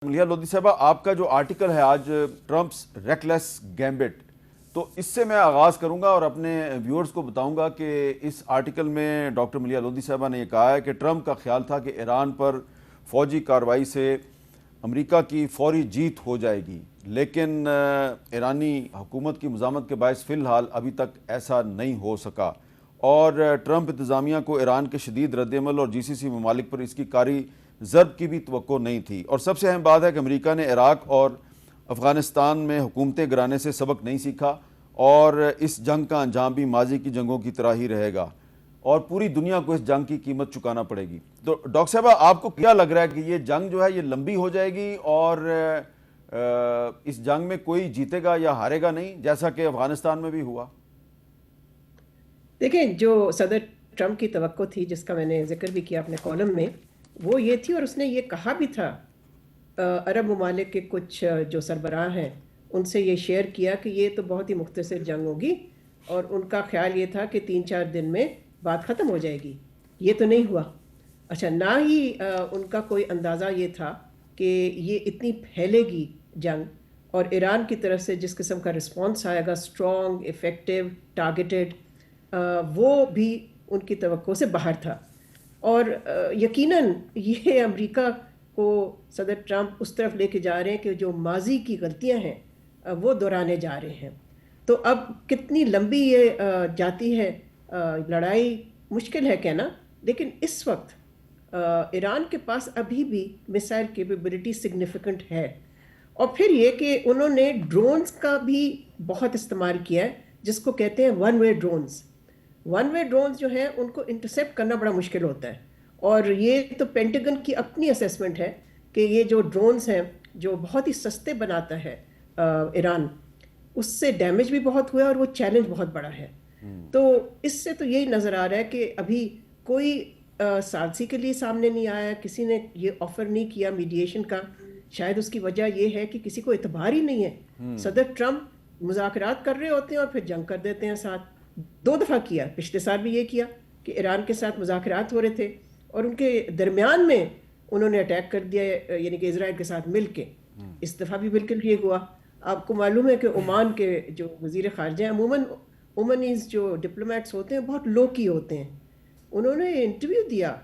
ملیحہ لودھی صاحبہ، آپ کا جو آرٹیکل ہے آج ٹرمپس ریکلیس گیمبٹ، تو اس سے میں آغاز کروں گا اور اپنے ویورز کو بتاؤں گا کہ اس آرٹیکل میں ڈاکٹر ملیحہ لودھی صاحبہ نے یہ کہا ہے کہ ٹرمپ کا خیال تھا کہ ایران پر فوجی کارروائی سے امریکہ کی فوری جیت ہو جائے گی، لیکن ایرانی حکومت کی مزاحمت کے باعث فی الحال ابھی تک ایسا نہیں ہو سکا، اور ٹرمپ انتظامیہ کو ایران کے شدید رد عمل اور جی سی سی ممالک پر اس کی کاری ضرب کی بھی توقع نہیں تھی۔ اور سب سے اہم بات ہے کہ امریکہ نے عراق اور افغانستان میں حکومتیں گرانے سے سبق نہیں سیکھا، اور اس جنگ کا انجام بھی ماضی کی جنگوں کی طرح ہی رہے گا، اور پوری دنیا کو اس جنگ کی قیمت چکانا پڑے گی۔ تو ڈاکٹر صاحبہ، آپ کو کیا لگ رہا ہے کہ یہ جنگ جو ہے یہ لمبی ہو جائے گی اور اس جنگ میں کوئی جیتے گا یا ہارے گا نہیں، جیسا کہ افغانستان میں بھی ہوا؟ دیکھیں، جو صدر ٹرمپ کی توقع تھی، جس کا میں نے ذکر بھی کیا اپنے کالم میں، وہ یہ تھی، اور اس نے یہ کہا بھی تھا، عرب ممالک کے کچھ جو سربراہ ہیں ان سے یہ شیئر کیا کہ یہ تو بہت ہی مختصر جنگ ہوگی، اور ان کا خیال یہ تھا کہ 3-4 دن میں بات ختم ہو جائے گی۔ یہ تو نہیں ہوا۔ اچھا، نہ ہی ان کا کوئی اندازہ یہ تھا کہ یہ اتنی پھیلے گی جنگ، اور ایران کی طرف سے جس قسم کا رسپانس آئے گا، اسٹرانگ، افیکٹو، ٹارگیٹڈ، وہ بھی ان کی توقع سے باہر تھا۔ اور یقیناً یہ امریکہ کو صدر ٹرمپ اس طرف لے کے جا رہے ہیں کہ جو ماضی کی غلطیاں ہیں وہ دہرانے جا رہے ہیں۔ تو اب کتنی لمبی یہ جاتی ہے لڑائی، مشکل ہے کہنا، لیکن اس وقت ایران کے پاس ابھی بھی میسائل کیپیبلٹی سگنیفیکنٹ ہے۔ اور پھر یہ کہ انہوں نے ڈرونز کا بھی بہت استعمال کیا ہے، جس کو کہتے ہیں one way drones. One way drones جو ہیں ان کو انٹرسیپٹ کرنا بڑا مشکل ہوتا ہے، اور یہ تو پینٹاگن کی اپنی اسیسمنٹ ہے کہ یہ جو ڈرونز ہیں جو بہت ہی سستے بناتا ہے ایران، اس سے ڈیمیج بھی بہت ہوا ہے، اور وہ چیلنج بہت بڑا ہے۔ تو اس سے تو یہی نظر آ رہا ہے کہ ابھی کوئی ثالثی کے لیے سامنے نہیں آیا، کسی نے یہ آفر نہیں کیا میڈیشن کا۔ شاید اس کی وجہ یہ ہے کہ کسی کو اعتبار ہی نہیں ہے۔ صدر ٹرمپ مذاکرات کر رہے ہوتے ہیں اور پھر جنگ کر دیتے ہیں ساتھ۔ 2 دفعہ کیا، پچھلے سال بھی یہ کیا کہ ایران کے ساتھ مذاکرات ہو رہے تھے اور ان کے درمیان میں انہوں نے اٹیک کر دیا، یعنی کہ اسرائیل کے ساتھ مل کے۔ اس دفعہ بھی بالکل یہ ہوا۔ آپ کو معلوم ہے کہ عمان کے جو وزیر خارجہ ہیں، عموماً عمانیز جو ڈپلومیٹس ہوتے ہیں بہت لو کی ہوتے ہیں، انہوں نے انٹرویو دیا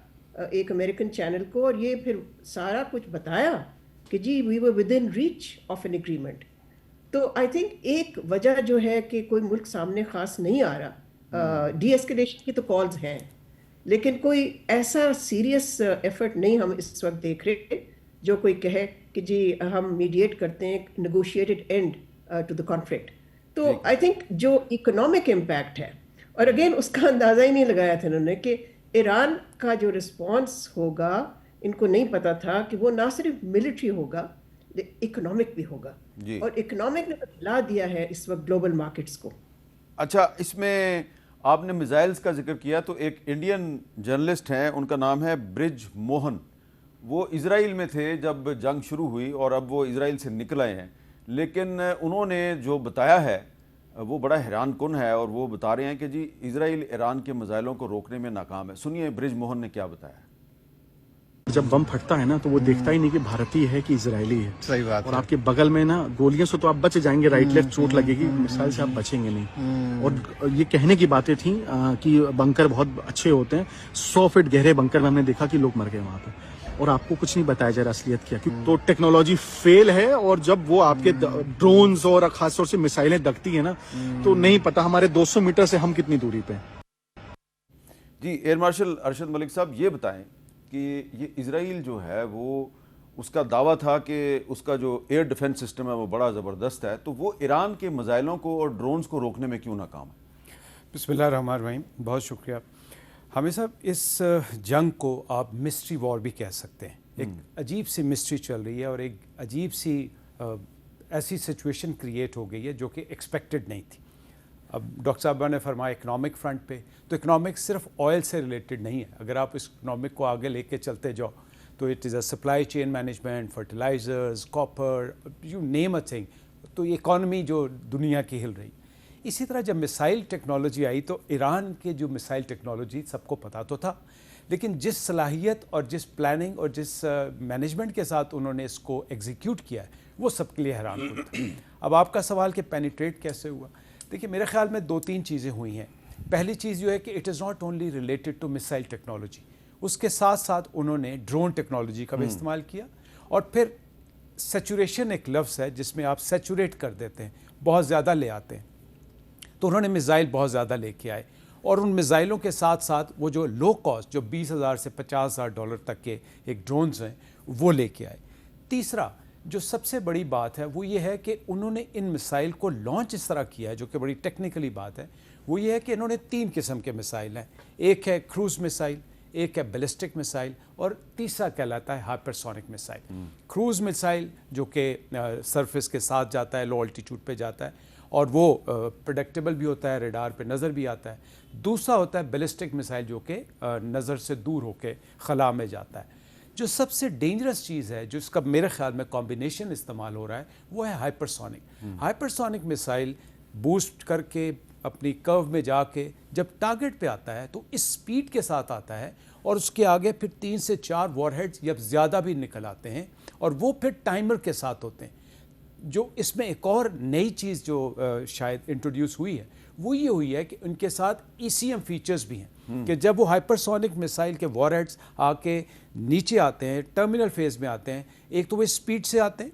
ایک امریکن چینل کو، اور یہ پھر سارا کچھ بتایا کہ جی we were within reach of an agreement. تو آئی تھنک ایک وجہ جو ہے کہ کوئی ملک سامنے خاص نہیں آ رہا، ڈی ایسکیلیشن کی تو کالز ہیں، لیکن کوئی ایسا سیریس ایفرٹ نہیں ہم اس وقت دیکھ رہے جو کوئی کہے کہ جی ہم میڈیٹ کرتے ہیں negotiated and to the conflict. تو آئی تھنک جو اکنامک امپیکٹ ہے، اور اگین اس کا اندازہ ہی نہیں لگایا تھا انہوں نے کہ ایران کا جو رسپانس ہوگا، ان کو نہیں پتا تھا کہ وہ نہ صرف ملٹری ہوگا، اکنامک بھی ہوگا، اور اکنامک نے بدلا دیا ہے اس وقت گلوبل مارکیٹس کو۔ اچھا، اس میں آپ نے میزائلز کا ذکر کیا، تو ایک انڈین جرنلسٹ ہیں، ان کا نام ہے برج موہن، وہ اسرائیل میں تھے جب جنگ شروع ہوئی، اور اب وہ اسرائیل سے نکل آئے ہیں، لیکن انہوں نے جو بتایا ہے وہ بڑا حیران کن ہے، اور وہ بتا رہے ہیں کہ جی اسرائیل ایران کے میزائلوں کو روکنے میں ناکام ہے۔ سنیے برج موہن نے کیا بتایا۔ جب بم پھٹتا ہے نا تو وہ دیکھتا ہی نہیں کہ بھارتی ہے کہ اسرائیلی ہے۔ صحیح بات ہے۔ اور آپ کے بغل میں نا گولیاں سے تو آپ بچ جائیں گے، رائٹ لیفٹ چوٹ لگے گی، مثال سے آپ بچیں گے نہیں۔ اور یہ کہنے کی باتیں تھیں کہ بنکر بہت اچھے ہوتے ہیں، 100 فٹ گہرے بنکر میں ہم نے دیکھا کہ لوگ مر گئے وہاں پہ، اور آپ کو کچھ نہیں بتایا جا رہا اصلیت کیا۔ تو ٹیکنالوجی فیل ہے، اور جب وہ آپ کے ڈرونز اور خاص طور سے میسائلیں دگتی ہیں نا تو نہیں پتا ہمارے 200 میٹر سے ہم کتنی دوری پہ ہیں۔ جی ایئر مارشل ارشد ملک صاحب، یہ بتائیں کہ یہ اسرائیل جو ہے وہ اس کا دعویٰ تھا کہ اس کا جو ایئر ڈیفنس سسٹم ہے وہ بڑا زبردست ہے، تو وہ ایران کے میزائلوں کو اور ڈرونز کو روکنے میں کیوں ناکام ہے؟ بسم اللہ الرحمن الرحیم، بہت شکریہ۔ حامد صاحب، اس جنگ کو آپ مسٹری وار بھی کہہ سکتے ہیں۔ ایک عجیب سی مسٹری چل رہی ہے، اور ایک عجیب سی ایسی سچویشن کریٹ ہو گئی ہے جو کہ ایکسپیکٹڈ نہیں تھی۔ اب ڈاکٹر صاحبہ نے فرمایا اکنامک فرنٹ پہ، تو اکنامک صرف آئل سے ریلیٹڈ نہیں ہے۔ اگر آپ اس اکنامک کو آگے لے کے چلتے جاؤ تو it is a supply chain management, fertilisers, copper, you name a thing. تو یہ اکانومی جو دنیا کی ہل رہی۔ اسی طرح جب میسائل ٹیکنالوجی آئی تو ایران کے جو میسائل ٹیکنالوجی سب کو پتہ تو تھا، لیکن جس صلاحیت اور جس پلاننگ اور جس مینجمنٹ کے ساتھ انہوں نے اس کو ایگزیکیوٹ کیا ہے وہ سب کے لیے حیران کن تھا۔ اب آپ کا سوال کہ پینیٹریٹ کیسے ہوا، دیکھیے میرے خیال میں 2-3 چیزیں ہوئی ہیں۔ پہلی چیز یہ ہے کہ it is not only related to missile technology, اس کے ساتھ ساتھ انہوں نے ڈرون ٹیکنالوجی کا بھی استعمال کیا، اور پھر سیچوریشن ایک لفظ ہے جس میں آپ سیچوریٹ کر دیتے ہیں، بہت زیادہ لے آتے ہیں، تو انہوں نے میزائل بہت زیادہ لے کے آئے، اور ان میزائلوں کے ساتھ ساتھ وہ جو لو کاسٹ جو $20,000 سے $50,000 تک کے ایک ڈرونز ہیں وہ لے کے آئے۔ تیسرا جو سب سے بڑی بات ہے وہ یہ ہے کہ انہوں نے ان مسائل کو لانچ اس طرح کیا ہے، جو کہ بڑی ٹیکنیکلی بات ہے، وہ یہ ہے کہ انہوں نے 3 قسم کے مسائل ہیں، ایک ہے کروز مسائل، ایک ہے بیلسٹک مسائل، اور تیسرا کہلاتا ہے ہائپرسونک مسائل۔ کروز مسائل جو کہ سرفس کے ساتھ جاتا ہے، لو الٹیٹیوڈ پہ جاتا ہے، اور وہ پریڈکٹیبل بھی ہوتا ہے، ریڈار پہ نظر بھی آتا ہے۔ دوسرا ہوتا ہے بیلسٹک مسائل جو کہ نظر سے دور ہو کے خلا میں جاتا ہے۔ جو سب سے ڈینجرس چیز ہے جو اس کا میرے خیال میں کمبینیشن استعمال ہو رہا ہے وہ ہے ہائپرسونک۔ ہائپرسونک مسائل بوسٹ کر کے اپنی کرو میں جا کے جب ٹارگٹ پہ آتا ہے تو اس سپیڈ کے ساتھ آتا ہے، اور اس کے آگے پھر 3 سے 4 وار ہیڈز یا زیادہ بھی نکل آتے ہیں، اور وہ پھر ٹائمر کے ساتھ ہوتے ہیں۔ جو اس میں ایک اور نئی چیز جو شاید انٹروڈیوس ہوئی ہے وہ یہ ہوئی ہے کہ ان کے ساتھ ECM فیچرز بھی ہیں، کہ جب وہ ہائپرسونک مسائل کے وار ہیڈز آ کے نیچے آتے ہیں، ٹرمینل فیز میں آتے ہیں، ایک تو وہ اسپیڈ سے آتے ہیں،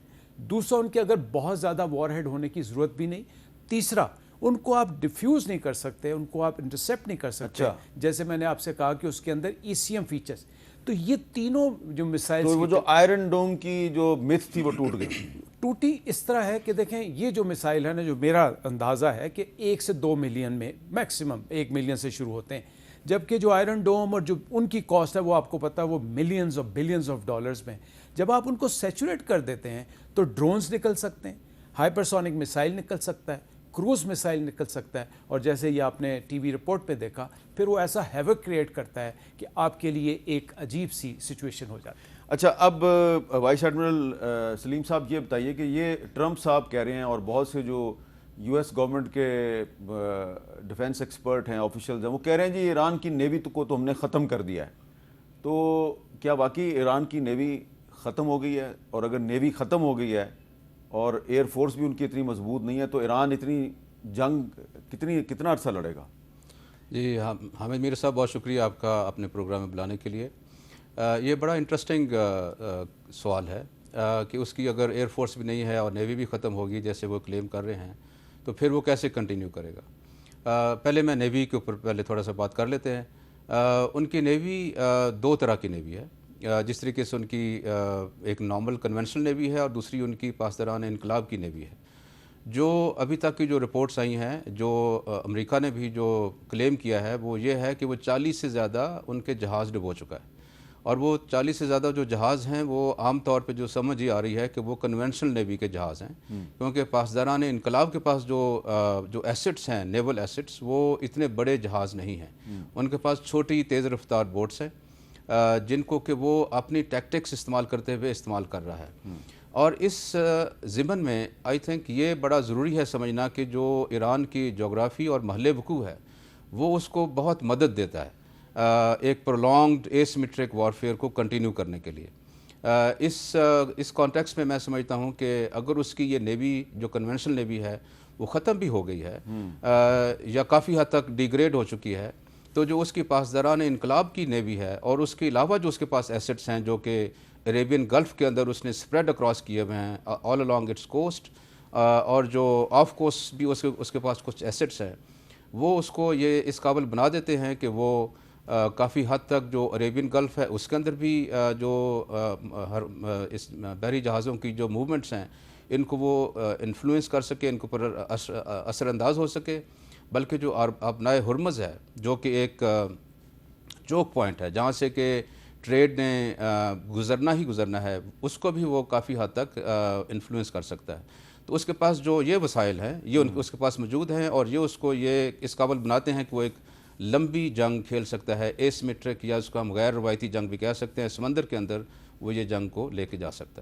دوسرا ان کے اگر بہت زیادہ وار ہیڈ ہونے کی ضرورت بھی نہیں، تیسرا ان کو آپ ڈیفیوز نہیں کر سکتے، ان کو آپ انٹرسیپٹ نہیں کر سکتے، جیسے میں نے آپ سے کہا کہ اس کے اندر ECM فیچرز۔ تو یہ تینوں جو مسائل، تو وہ جو آئرن ڈوم کی جو متھ تھی وہ ٹوٹ گئی، ٹوٹی اس طرح ہے کہ دیکھیں یہ جو مسائل ہے نا، جو میرا اندازہ ہے کہ 1 سے 2 ملین میں میکسیمم 1 ملین سے شروع ہوتے ہیں، جبکہ جو آئرن ڈوم اور جو ان کی کاسٹ ہے وہ آپ کو پتہ ہے وہ ملینز اور بلینز آف ڈالرز میں۔ جب آپ ان کو سیچوریٹ کر دیتے ہیں تو ڈرونز نکل سکتے ہیں، ہائپرسونک مسائل نکل سکتا ہے، کروز مسائل نکل سکتا ہے، اور جیسے یہ آپ نے ٹی وی رپورٹ پہ دیکھا پھر وہ ایسا ہیوک کریٹ کرتا ہے کہ آپ کے لیے ایک عجیب سی سچویشن ہو جاتی ہے۔ اچھا اب وائس ایڈمرل سلیم صاحب یہ بتائیے کہ یہ ٹرمپ صاحب کہہ رہے ہیں اور بہت سے جو US گورنمنٹ کے ڈیفنس ایکسپرٹ ہیں، آفیشلز ہیں، وہ کہہ رہے ہیں جی ایران کی نیوی کو تو ہم نے ختم کر دیا ہے، تو کیا واقعی ایران کی نیوی ختم ہو گئی ہے؟ اور اگر نیوی ختم ہو گئی ہے اور ایئر فورس بھی ان کی اتنی مضبوط نہیں ہے تو ایران اتنی جنگ کتنا عرصہ لڑے گا؟ جی حامد میر صاحب، بہت شکریہ آپ کا اپنے پروگرام میں بلانے کے لیے۔ یہ بڑا انٹرسٹنگ سوال ہے کہ اس کی اگر ایئر فورس بھی نہیں ہے اور نیوی بھی ختم ہوگی جیسے وہ کلیم کر رہے ہیں تو پھر وہ کیسے کنٹینیو کرے گا؟ پہلے میں نیوی کے اوپر پہلے تھوڑا سا بات کر لیتے ہیں۔ ان کی نیوی 2 طرح کی نیوی ہے، جس طریقے سے ان کی ایک نارمل کنونشنل نیوی ہے اور دوسری ان کی پاسداران انقلاب کی نیوی ہے۔ جو ابھی تک کی جو رپورٹس آئی ہیں، جو امریکہ نے بھی جو کلیم کیا ہے وہ یہ ہے کہ وہ 40 سے زیادہ ان کے جہاز ڈبو چکا ہے، اور وہ 40 سے زیادہ جو جہاز ہیں وہ عام طور پہ جو سمجھ یہ آ رہی ہے کہ وہ کنونشنل نیوی کے جہاز ہیں، کیونکہ پاسداران انقلاب کے پاس جو ایسٹس ہیں، نیول ایسٹس، وہ اتنے بڑے جہاز نہیں ہیں۔ ان کے پاس چھوٹی تیز رفتار بوٹس ہیں جن کو کہ وہ اپنی ٹیکٹکس استعمال کرتے ہوئے استعمال کر رہا ہے۔ اور اس ضمن میں آئی تھنک یہ بڑا ضروری ہے سمجھنا کہ جو ایران کی جغرافی اور محل وقوع ہے وہ اس کو بہت مدد دیتا ہے ایک پرولونگڈ ایسیمیٹرک وارفیئر کو کنٹینیو کرنے کے لیے۔ اس کانٹیکس میں سمجھتا ہوں کہ اگر اس کی یہ نیوی جو کنونشنل نیوی ہے وہ ختم بھی ہو گئی ہے یا کافی حد تک ڈیگریڈ ہو چکی ہے، تو جو اس کی پاسداران انقلاب کی نیوی ہے اور اس کے علاوہ جو اس کے پاس ایسٹس ہیں جو کہ عربین گلف کے اندر اس نے اسپریڈ اکراس کیے ہوئے ہیں آل along اٹس کوسٹ، اور جو آف کوسٹ بھی اس کے پاس کچھ ایسٹس ہیں، وہ اس کو یہ اس قابل بنا دیتے ہیں کہ وہ کافی حد تک جو عربین گلف ہے اس کے اندر بھی جو اس بحری جہازوں کی جو موومنٹس ہیں ان کو وہ انفلوئنس کر سکے، ان کے اوپر اثر انداز ہو سکے، بلکہ جو آبنائے ہرمز ہے جو کہ ایک چوک پوائنٹ ہے جہاں سے کہ ٹریڈ نے گزرنا ہے، اس کو بھی وہ کافی حد تک انفلوئنس کر سکتا ہے۔ تو اس کے پاس جو یہ وسائل ہیں یہ اس کے پاس موجود ہیں، اور یہ اس کو یہ اس قابل بناتے ہیں کہ وہ ایک لمبی جنگ کھیل سکتا ہے، ایسیمیٹرک یا اس کو ہم غیر روایتی جنگ بھی کہہ سکتے ہیں، سمندر کے اندر وہ یہ جنگ کو لے کے جا سکتا ہے۔